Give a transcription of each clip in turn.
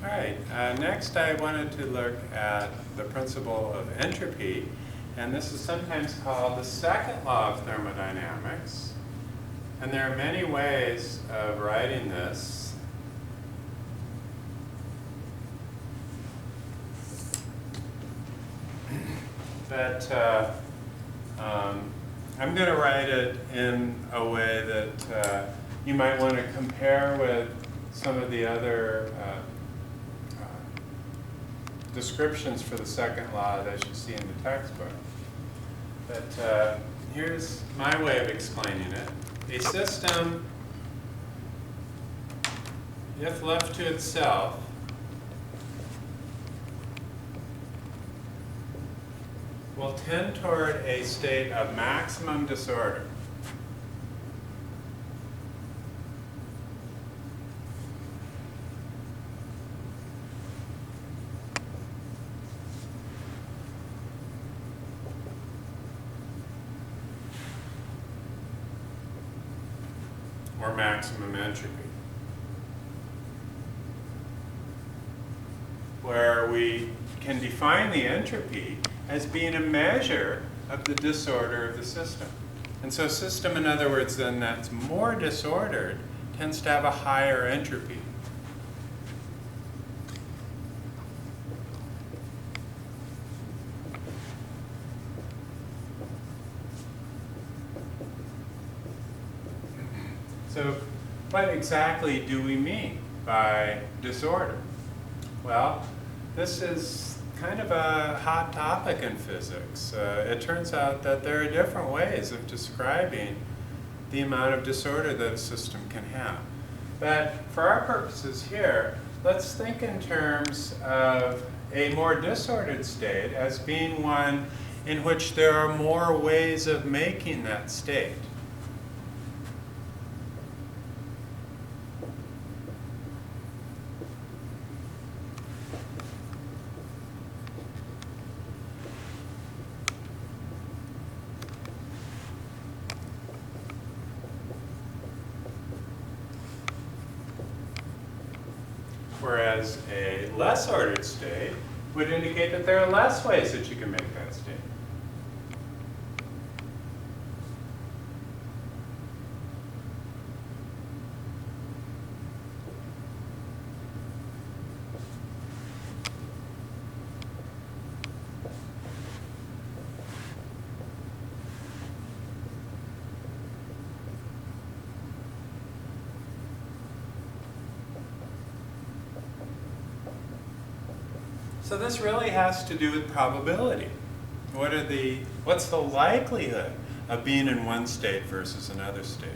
All right, next I wanted to look at the principle of entropy, and this is sometimes called the second law of thermodynamics. And there are many ways of writing this. But I'm going to write it in a way that you might want to compare with some of the other descriptions for the second law that you see in the textbook. But here's my way of explaining it. A system, if left to itself, will tend toward a state of maximum disorder. Or maximum entropy, where we can define the entropy as being a measure of the disorder of the system. And so a system, in other words, then that's more disordered tends to have a higher entropy. So what exactly do we mean by disorder? Well, this is kind of a hot topic in physics. It turns out that there are different ways of describing the amount of disorder that a system can have. But for our purposes here, let's think in terms of a more disordered state as being one in which there are more ways of making that state. Whereas a less ordered state would indicate that there are less ways that you can make that state. So this really has to do with probability. What's the likelihood of being in one state versus another state?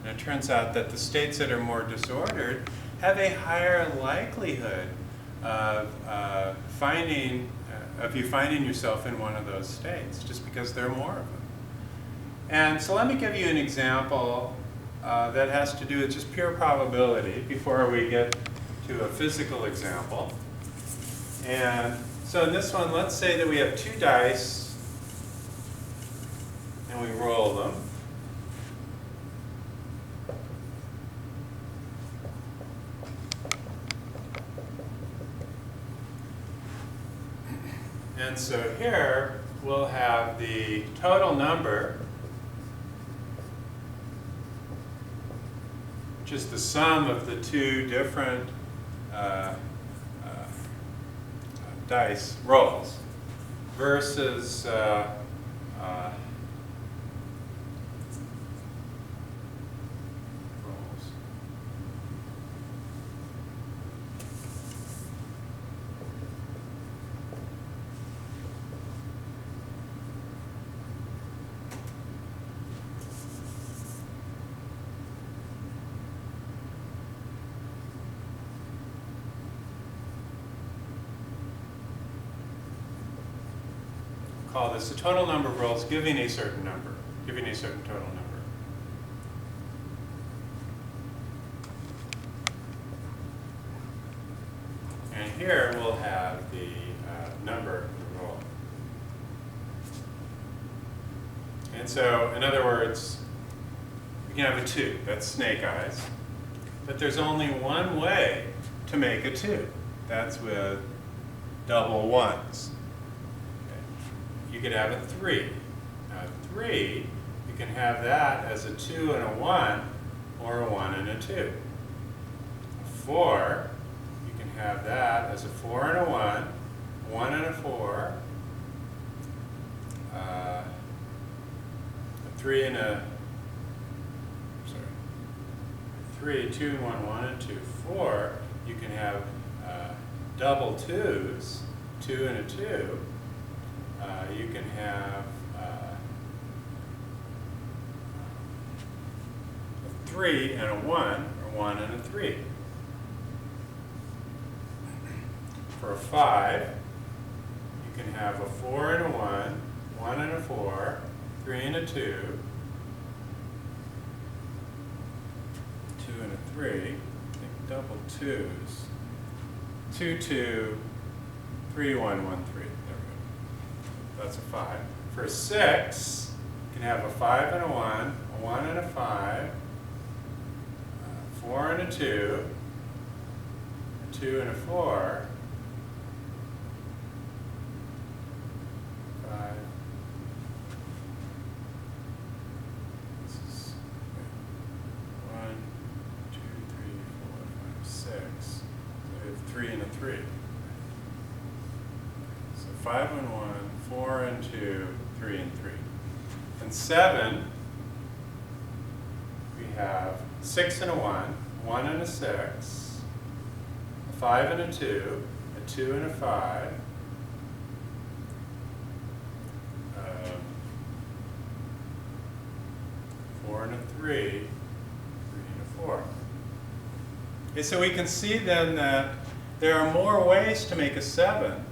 And it turns out that the states that are more disordered have a higher likelihood of you finding yourself in one of those states, just because there are more of them. And so let me give you an example that has to do with just pure probability before we get to a physical example. And so in this one, let's say that we have two dice and we roll them. And so here we'll have the total number, which is the sum of the two different dice rolls, versus rolls. Call this the total number of rolls giving a certain number, giving a certain total number. And here we'll have the number of the roll. And so, in other words, we can have a 2, that's snake eyes. But there's only one way to make a 2. That's with double ones. Okay. You could have a 3. Now 3, you can have that as a 2 and a 1, or a 1 and a 2. A 4, you can have that as a 4 and a 1, 1 and a 4, a 3 and a, 3, 2 and 1, 1 and 2, 4, you can have double 2s, 2 and a 2. You can have a 3 and a 1, or 1 and a 3. For a 5, you can have a 4 and a 1, 1 and a 4, 3 and a 2, 2 and a 3, I think double 2s, 2, 2, 3, 1, 1, 3. There we go. That's a 5. For a 6, you can have a 5 and a 1, a 1 and a 5, 4 and a 2, a 2 and a 4, 5. This is 1, 2, 3, 4, 5, 6. So we have 3 and a 3. So 5 and 1, 4 and 2, 3 and 3. And 7, we have 6 and a 1, 1 and a 6, a 5 and a 2, a 2 and a 5, 4 and a 3, 3 and a 4. Okay, so we can see then that there are more ways to make a 7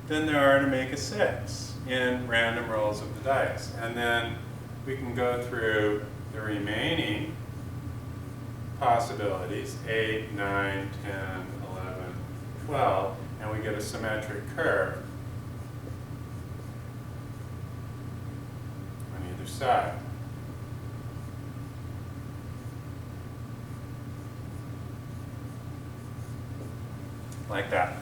than there are to make a 6 in random rolls of the dice. And then we can go through the remaining possibilities, 8, 9, 10, 11, 12, and we get a symmetric curve on either side. Like that.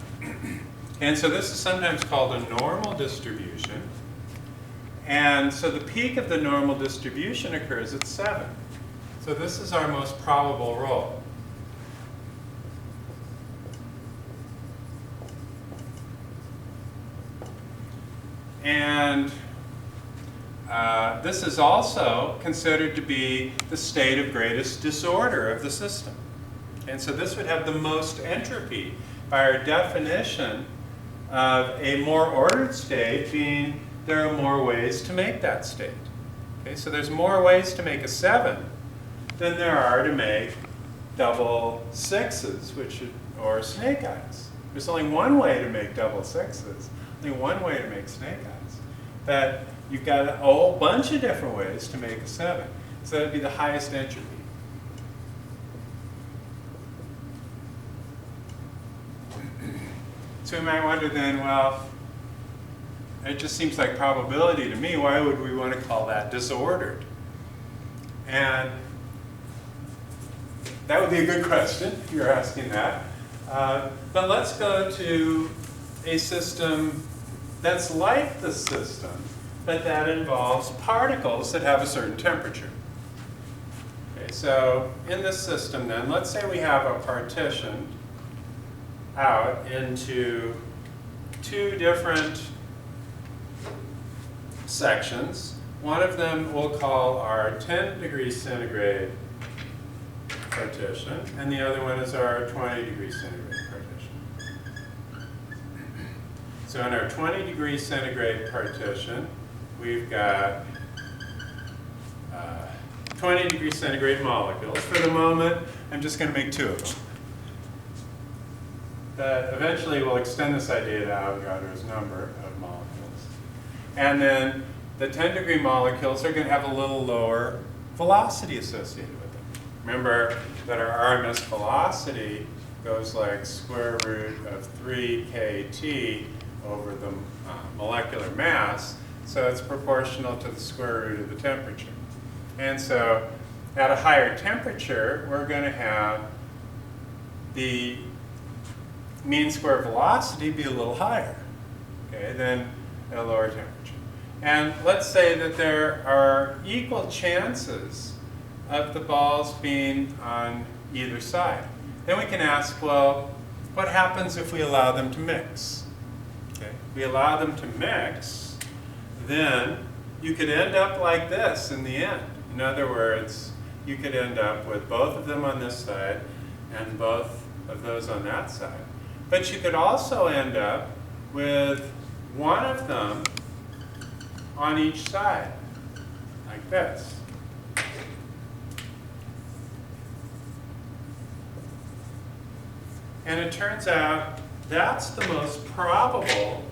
And so this is sometimes called a normal distribution. And so the peak of the normal distribution occurs at 7. So this is our most probable roll. And this is also considered to be the state of greatest disorder of the system. And so this would have the most entropy by our definition of a more ordered state being there are more ways to make that state. Okay, so there's more ways to make a 7 than there are to make double 6s, or snake eyes. There's only one way to make double 6s, only one way to make snake eyes. But you've got a whole bunch of different ways to make a 7. So that would be the highest entropy. So we might wonder then, well, it just seems like probability to me. Why would we want to call that disordered? And that would be a good question if you're asking that. But let's go to a system that's like the system, but that involves particles that have a certain temperature. Okay, so in this system then, let's say we have a partition out into 2 different sections. One of them we'll call our 10 degrees centigrade partition, and the other one is our 20 degrees centigrade partition. So in our 20 degrees centigrade partition, we've got 20 degrees centigrade molecules. For the moment, I'm just going to make 2 of them. But eventually we'll extend this idea to Avogadro's number of molecules. And then the 10-degree molecules are going to have a little lower velocity associated with them. Remember that our RMS velocity goes like square root of 3 kT over the molecular mass, so it's proportional to the square root of the temperature. And so at a higher temperature, we're going to have the mean square velocity be a little higher, okay, than at a lower temperature. And let's say that there are equal chances of the balls being on either side. Then we can ask, well, what happens if we allow them to mix? Okay, if we allow them to mix, then you could end up like this in the end. In other words, you could end up with both of them on this side and both of those on that side. But you could also end up with one of them on each side, like this. And it turns out that's the most probable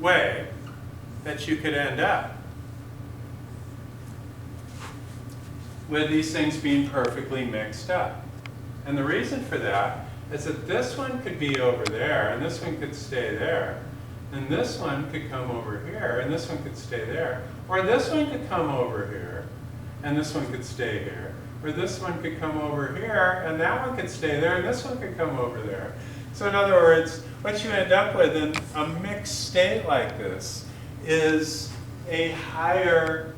way that you could end up with these things being perfectly mixed up. And the reason for that is that this one could be over there, and this one could stay there, and this one could come over here, and this one could stay there, or this one could come over here, and this one could stay here, or this one could come over here, and that one could stay there, and this one could come over there. So in other words, what you end up with in a mixed state like this is a higher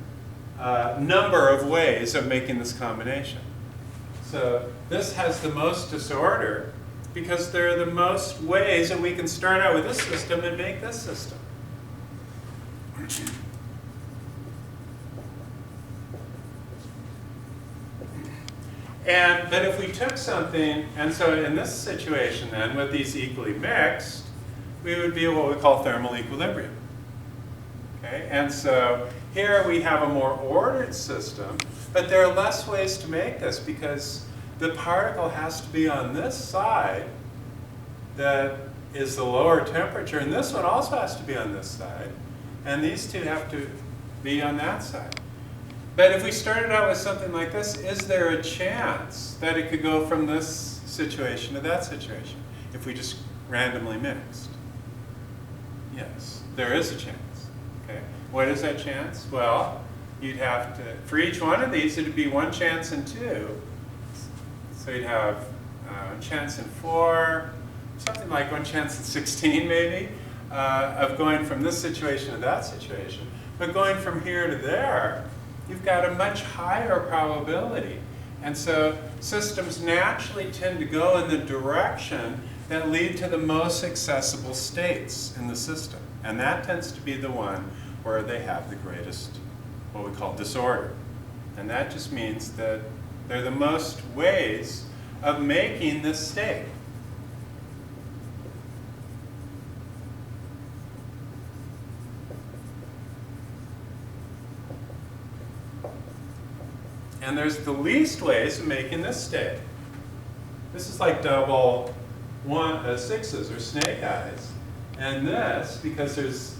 number of ways of making this combination. So this has the most disorder because there are the most ways that we can start out with this system and make this system. But if we took something, and so in this situation then, with these equally mixed, we would be at what we call thermal equilibrium. Okay? And so here we have a more ordered system, but there are less ways to make this because the particle has to be on this side that is the lower temperature, and this one also has to be on this side, and these two have to be on that side. But if we started out with something like this, is there a chance that it could go from this situation to that situation if we just randomly mixed? Yes, there is a chance. Okay, what is that chance? Well, you'd have to, for each one of these, it'd be 1 chance in 2. So you'd have 1 chance in 4, something like 1 chance in 16 maybe, of going from this situation to that situation. But going from here to there, you've got a much higher probability. And so systems naturally tend to go in the direction that lead to the most accessible states in the system. And that tends to be the one where they have the greatest, what we call disorder. And that just means that they're the most ways of making this state. And there's the least ways of making this state. This is like double sixes or snake eyes. And this, because there's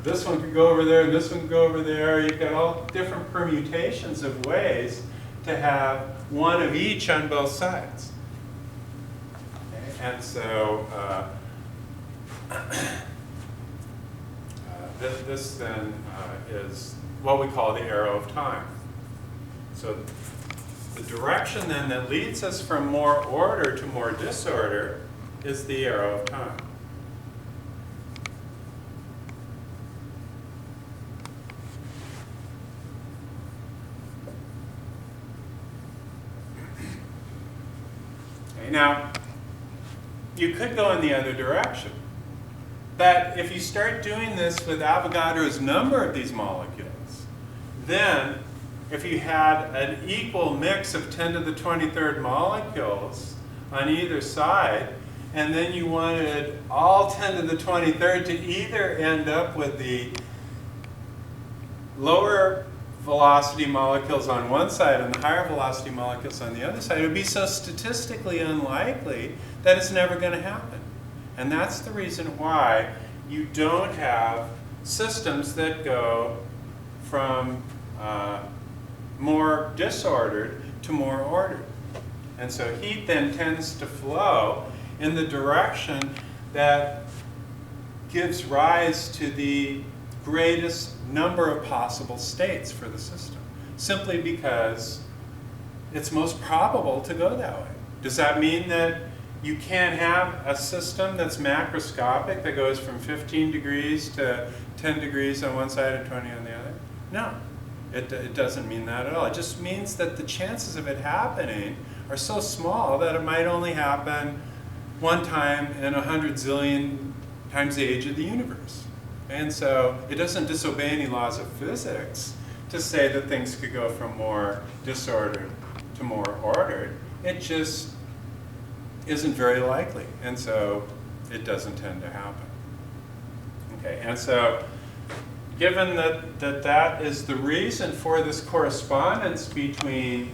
this one could go over there and this one could go over there, you've got all different permutations of ways to have one of each on both sides. Okay? And so this then is what we call the arrow of time. So the direction then that leads us from more order to more disorder is the arrow of time. Okay, now, you could go in the other direction. But if you start doing this with Avogadro's number of these molecules, then if you had an equal mix of 10 to the 23rd molecules on either side, and then you wanted all 10 to the 23rd to either end up with the lower velocity molecules on one side and the higher velocity molecules on the other side, it would be so statistically unlikely that it's never going to happen. And that's the reason why you don't have systems that go from more disordered to more ordered. And so heat then tends to flow in the direction that gives rise to the greatest number of possible states for the system, simply because it's most probable to go that way. Does that mean that you can't have a system that's macroscopic that goes from 15 degrees to 10 degrees on one side and 20 on the other. No, it doesn't mean that at all. It just means that the chances of it happening are so small that it might only happen one time in 100 zillion times the age of the universe. And so it doesn't disobey any laws of physics to say that things could go from more disordered to more ordered. It just isn't very likely, and so it doesn't tend to happen. Okay, and so given that is the reason for this correspondence between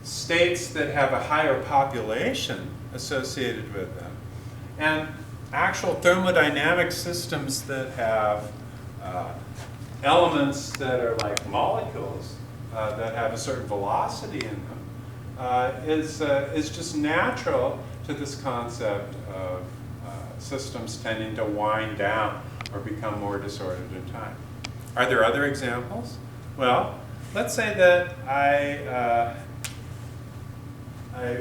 states that have a higher population associated with them and actual thermodynamic systems that have elements that are like molecules that have a certain velocity in them is just natural to this concept of systems tending to wind down or become more disordered in time. Are there other examples? Well, let's say that I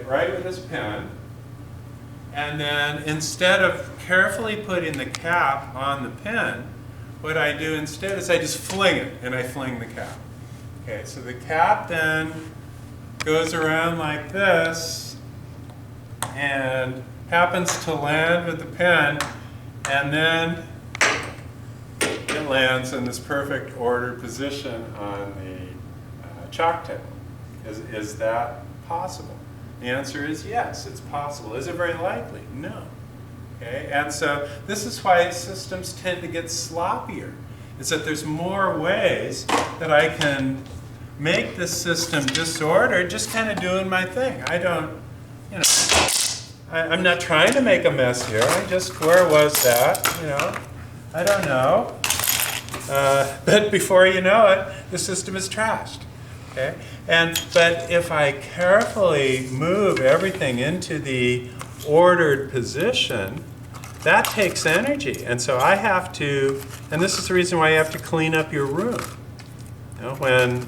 write with this pen, and then instead of carefully putting the cap on the pen, what I do instead is I just fling it, and I fling the cap. Okay, so the cap then goes around like this and happens to land with the pen, and then it lands in this perfect ordered position on the chalk table. Is that possible? The answer is yes, it's possible. Is it very likely? No. Okay, and so this is why systems tend to get sloppier. It's that there's more ways that I can make this system disordered, just kind of doing my thing. I don't, I'm not trying to make a mess here. I just, where was that? I don't know. But before you know it, the system is trashed. Okay? But if I carefully move everything into the ordered position, that takes energy. And so I have to, and this is the reason why you have to clean up your room. When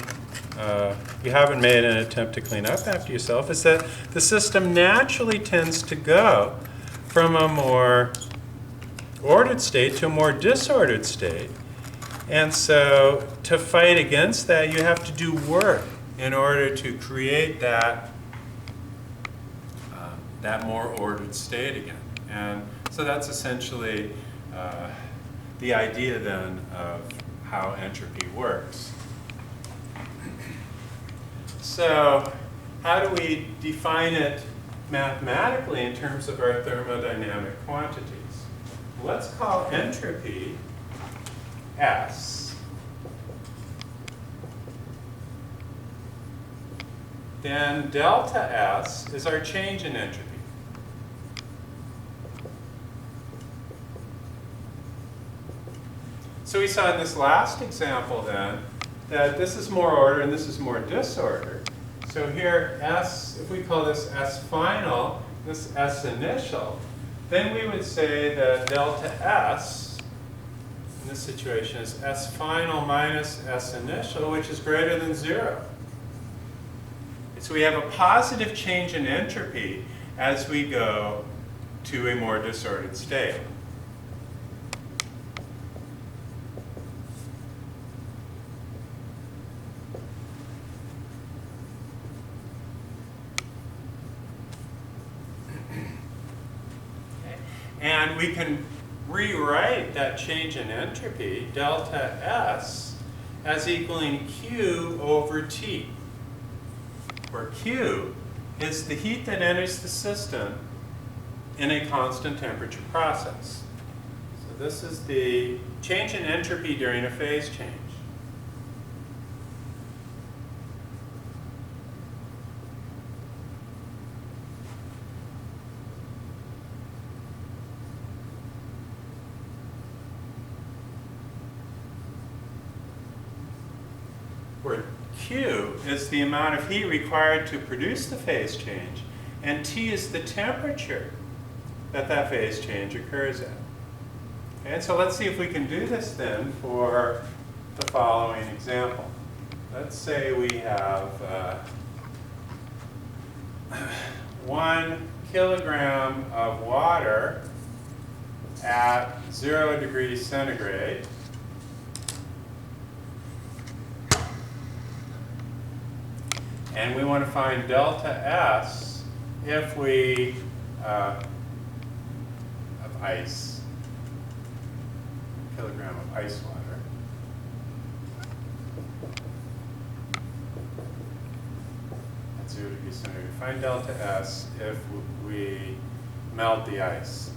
you haven't made an attempt to clean up after yourself, is that the system naturally tends to go from a more ordered state to a more disordered state. And so to fight against that, you have to do work in order to create that more ordered state again. And so that's essentially the idea then of how entropy works. So how do we define it mathematically in terms of our thermodynamic quantities? Let's call entropy S. Then delta S is our change in entropy. So we saw in this last example then that this is more order and this is more disorder. So here S, if we call this S final, this S initial, then we would say that delta S in this situation is S final minus S initial, which is greater than 0. So we have a positive change in entropy as we go to a more disordered state. And we can rewrite that change in entropy, delta S, as equaling Q over T, where Q is the heat that enters the system in a constant temperature process. So this is the change in entropy during a phase change. Where Q is the amount of heat required to produce the phase change, and T is the temperature that phase change occurs at. And so let's see if we can do this then for the following example. Let's say we have 1 kilogram of water at 0 degrees centigrade. And we want to find delta S if we, of ice, kilogram of ice water. At 0 degrees centigrade. Find delta S if we melt the ice.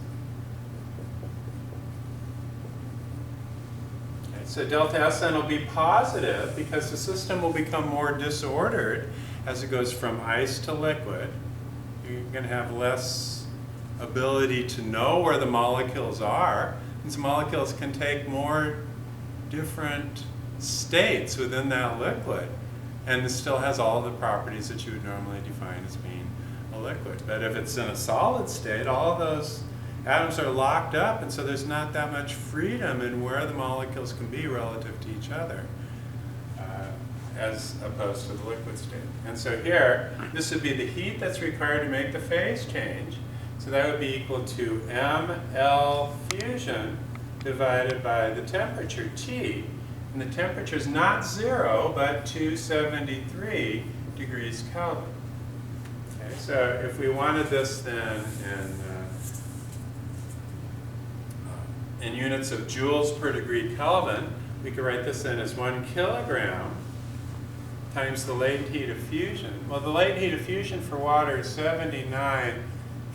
Okay, so delta S then will be positive because the system will become more disordered as it goes from ice to liquid. You're going to have less ability to know where the molecules are. These molecules can take more different states within that liquid, and it still has all the properties that you would normally define as being a liquid. But if it's in a solid state, all of those atoms are locked up, and so there's not that much freedom in where the molecules can be relative to each other, as opposed to the liquid state. And so here, this would be the heat that's required to make the phase change. So that would be equal to mL fusion divided by the temperature, T. And the temperature is not 0, but 273 degrees Kelvin. Okay, so if we wanted this then in units of joules per degree Kelvin, we could write this in as 1 kilogram times the latent heat of fusion. Well, the latent heat of fusion for water is 79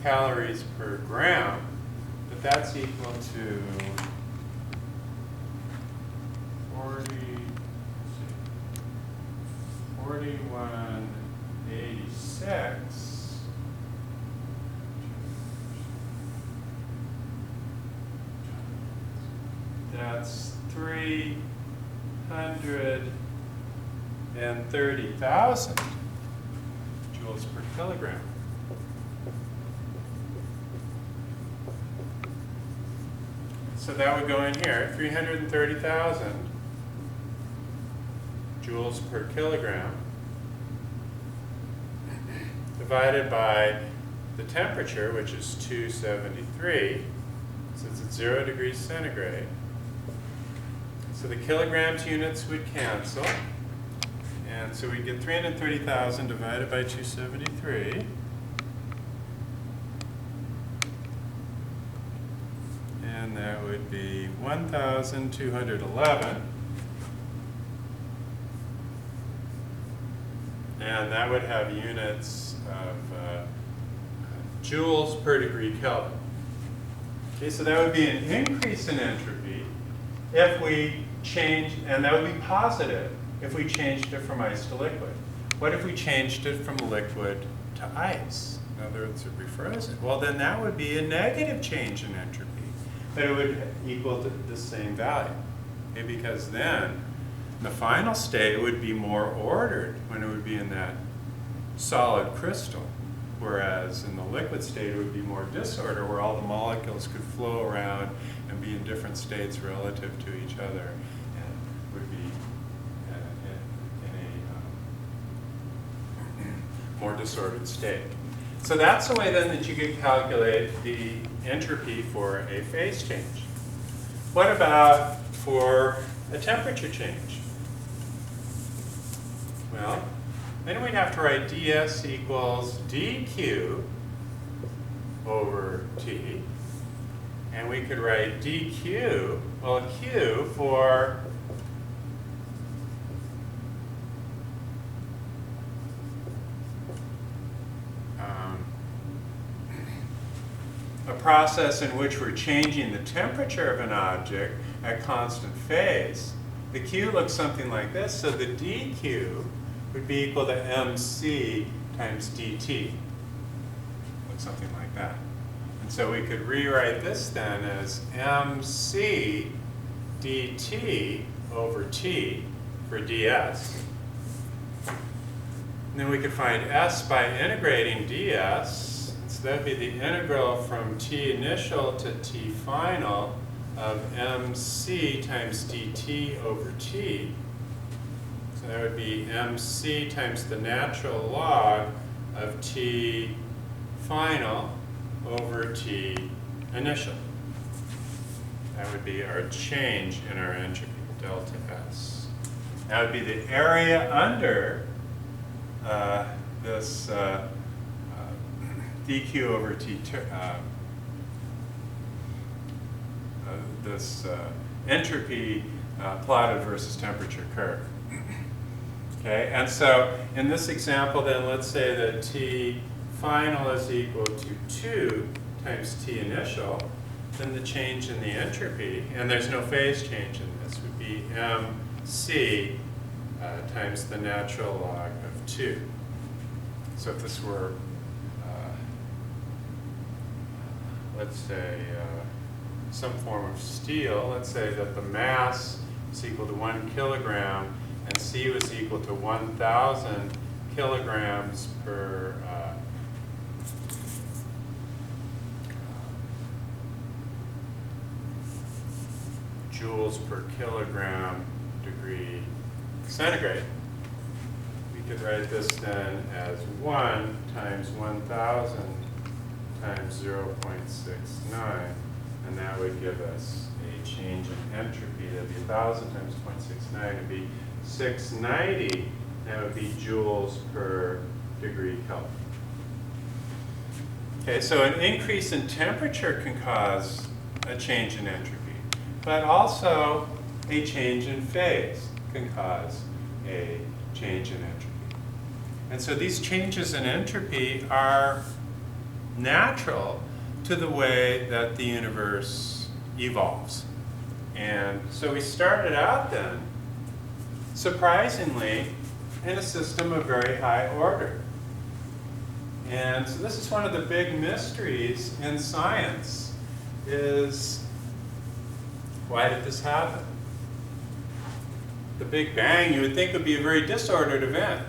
calories per gram, but that's equal to 4186. That's 330,000 joules per kilogram. So that would go in here, 330,000 joules per kilogram divided by the temperature, which is 273, since it's 0 degrees centigrade. So the kilograms units would cancel, and so we get 330,000 divided by 273. And that would be 1,211. And that would have units of joules per degree Kelvin. Okay, so that would be an increase in entropy if we change, and that would be positive if we changed it from ice to liquid. What if we changed it from liquid to ice? In other words, it refroze it. Well, then that would be a negative change in entropy, but it would equal to the same value. Okay, because then the final state would be more ordered when it would be in that solid crystal, whereas in the liquid state it would be more disorder, where all the molecules could flow around and be in different states relative to each other, and would be in a more disordered state. So that's the way then that you could calculate the entropy for a phase change. What about for a temperature change? Well, then we'd have to write ds equals dq over t. And we could write dq, well, q for a process in which we're changing the temperature of an object at constant phase. The q looks something like this, so the dq would be equal to mc times dt. Looks something like that. And so we could rewrite this then as mc dt over t for ds. And then we could find s by integrating ds. So that would be the integral from t initial to t final of mc times dt over t. So that would be mc times the natural log of t final over T initial. That would be our change in our entropy, delta S. That would be the area under this dq over T, this entropy plotted versus temperature curve. Okay, and so in this example then, let's say that T final is equal to 2 times T initial, then the change in the entropy, and there's no phase change in this, would be mc times the natural log of 2. So if this were, let's say, some form of steel, let's say that the mass is equal to 1 kilogram and C was equal to 1,000 kilograms per joules per kilogram degree centigrade. We could write this then as 1 times 1,000 times 0.69, and that would give us a change in entropy. That would be 1,000 times 0.69, it would be 690, that would be joules per degree Kelvin. Okay, so an increase in temperature can cause a change in entropy, but also a change in phase can cause a change in entropy. And so these changes in entropy are natural to the way that the universe evolves. And so we started out then, surprisingly, in a system of very high order. And so this is one of the big mysteries in science, is why did this happen? The Big Bang, you would think, would be a very disordered event.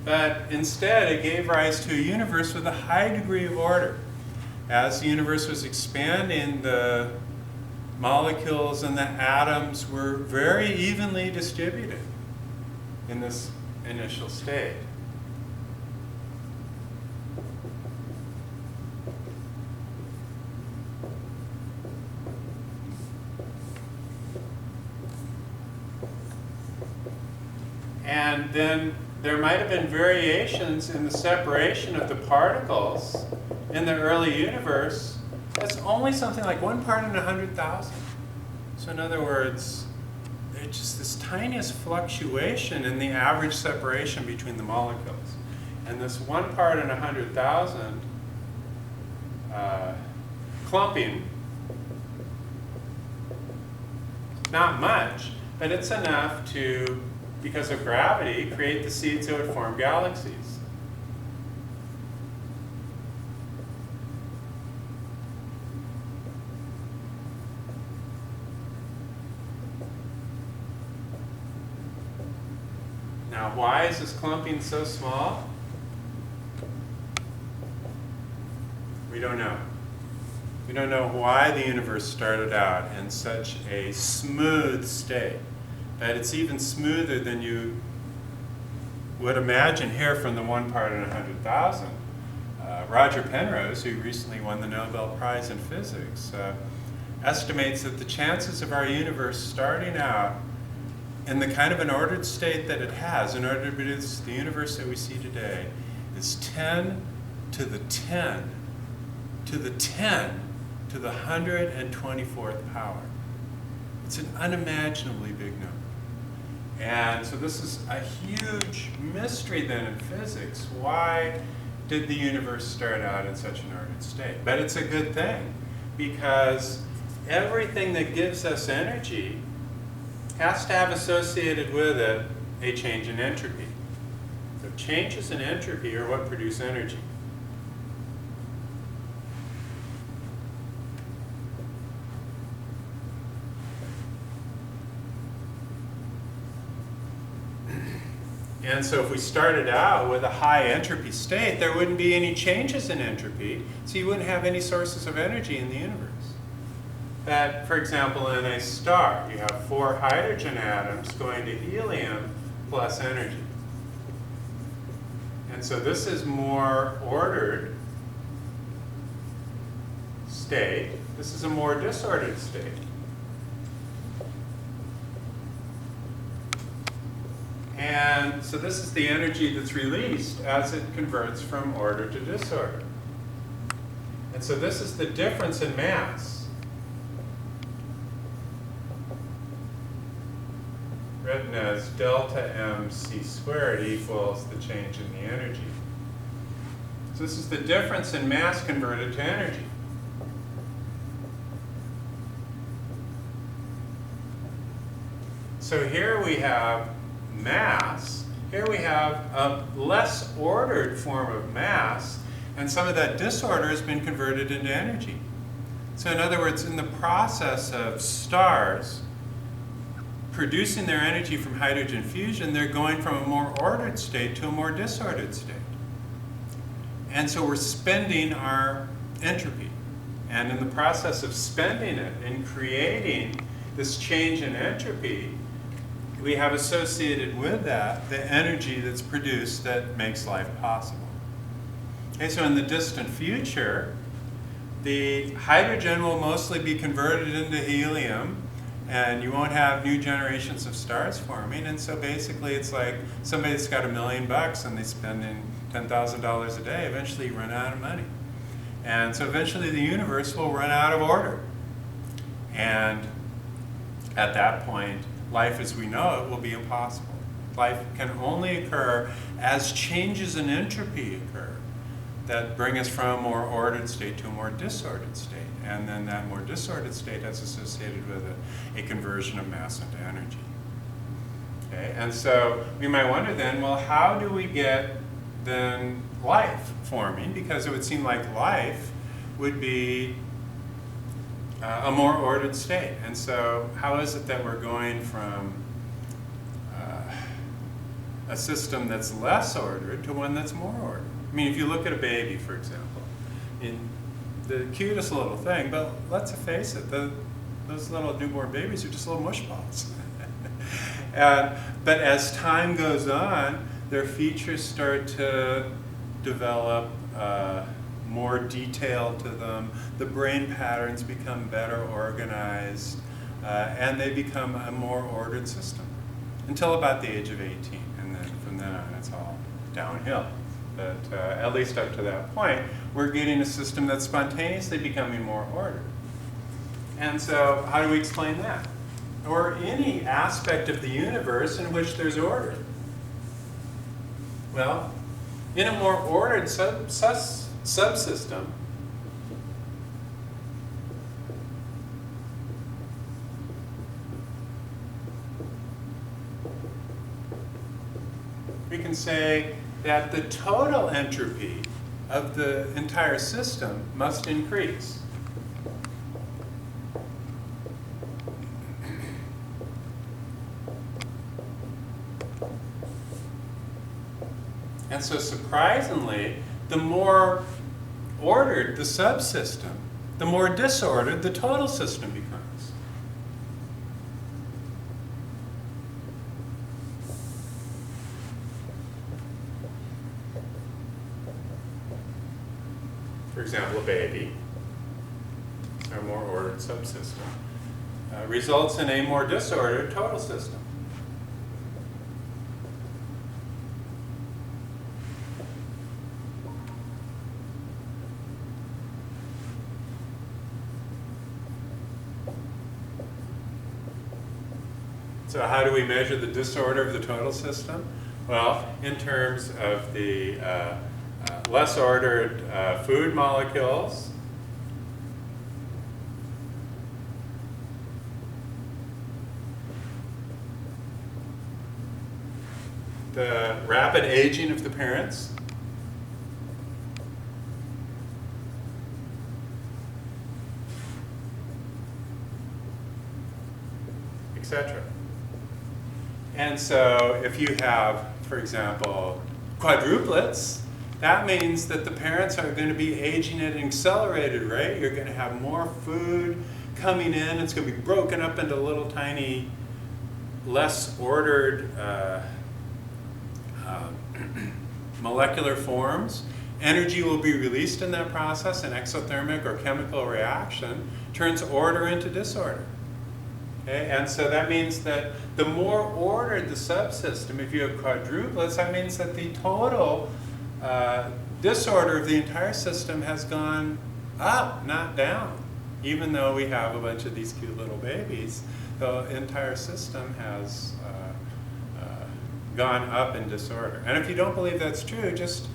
But instead, it gave rise to a universe with a high degree of order. As the universe was expanding, the molecules and the atoms were very evenly distributed in this initial state. And then there might have been variations in the separation of the particles in the early universe. That's only something like 1 part in 100,000. So in other words, there's just this tiniest fluctuation in the average separation between the molecules. And this 1 part in 100,000 clumping, not much, but it's enough to, because of gravity, create the seeds that would form galaxies. Now, why is this clumping so small? We don't know. We don't know why the universe started out in such a smooth state. But it's even smoother than you would imagine here from the 1 part in 100,000. Roger Penrose, who recently won the Nobel Prize in Physics, estimates that the chances of our universe starting out in the kind of an ordered state that it has in order to produce the universe that we see today is 10 to the 10 to the 10 to the 124th power. It's an unimaginably big number. And so this is a huge mystery then in physics. Why did the universe start out in such an ordered state? But it's a good thing, because everything that gives us energy has to have associated with it a change in entropy. So changes in entropy are what produce energy. And so if we started out with a high entropy state, there wouldn't be any changes in entropy, so you wouldn't have any sources of energy in the universe. But, for example, in a star, you have 4 hydrogen atoms going to helium plus energy. And so this is more ordered state. This is a more disordered state. And so this is the energy that's released as it converts from order to disorder. And so this is the difference in mass, written as delta mc squared equals the change in the energy. So this is the difference in mass converted to energy. So here we have mass. Here we have a less ordered form of mass, and some of that disorder has been converted into energy. So in other words, in the process of stars producing their energy from hydrogen fusion, they're going from a more ordered state to a more disordered state. And so we're spending our entropy. And in the process of spending it and creating this change in entropy, we have associated with that the energy that's produced that makes life possible. Okay, so in the distant future, the hydrogen will mostly be converted into helium, and you won't have new generations of stars forming. And so basically it's like somebody that's got $1 million and they spend in $10,000 a day, eventually run out of money. And so eventually the universe will run out of order. And at that point, life as we know it will be impossible. Life can only occur as changes in entropy occur that bring us from a more ordered state to a more disordered state. And then that more disordered state is associated with a conversion of mass into energy. Okay? And so we might wonder then, well, how do we get then life forming? Because it would seem like life would be a more ordered state. And so how is it that we're going from a system that's less ordered to one that's more ordered? I mean, if you look at a baby, for example, the cutest little thing, but let's face it, those little newborn babies are just little mush balls. But as time goes on, their features start to develop more detail to them. The brain patterns become better organized, and they become a more ordered system until about the age of 18. And then from then on, it's all downhill. But at least up to that point, we're getting a system that's spontaneously becoming more ordered. And so how do we explain that? Or any aspect of the universe in which there's order? Well, in a more ordered subsystem, we can say that the total entropy of the entire system must increase. And so surprisingly, the more ordered the subsystem, the more disordered the total system becomes. For example, a baby, a more ordered subsystem, results in a more disordered total system. So how do we measure the disorder of the total system? Well, in terms of the less ordered food molecules, the rapid aging of the parents, etc. And so if you have, for example, quadruplets, that means that the parents are going to be aging at an accelerated rate. You're going to have more food coming in. It's going to be broken up into little tiny, molecular forms. Energy will be released in that process. An exothermic or chemical reaction turns order into disorder. Okay? And so that means that the more ordered the subsystem, if you have quadruplets, that means that the total disorder of the entire system has gone up, not down. Even though we have a bunch of these cute little babies, the entire system has gone up in disorder. And if you don't believe that's true, just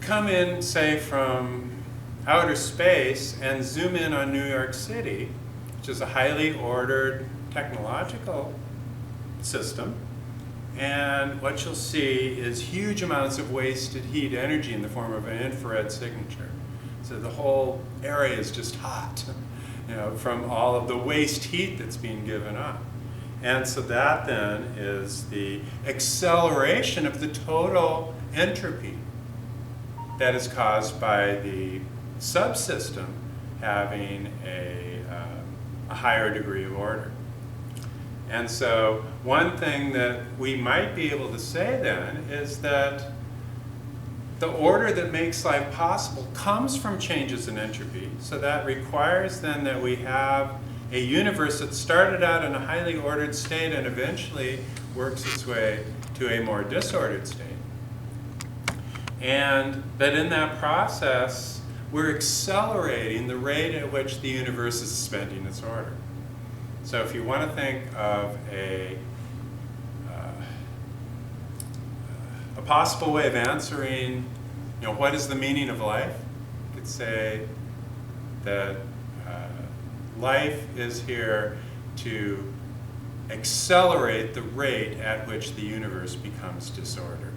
come in, say, from outer space and zoom in on New York City, which is a highly ordered technological system. And what you'll see is huge amounts of wasted heat energy in the form of an infrared signature. So the whole area is just hot, from all of the waste heat that's being given up. And so that then is the acceleration of the total entropy that is caused by the subsystem having a higher degree of order. And so one thing that we might be able to say then is that the order that makes life possible comes from changes in entropy. So that requires then that we have a universe that started out in a highly ordered state and eventually works its way to a more disordered state. And that in that process, we're accelerating the rate at which the universe is suspending its order. So if you want to think of a possible way of answering, what is the meaning of life? You could say that life is here to accelerate the rate at which the universe becomes disordered.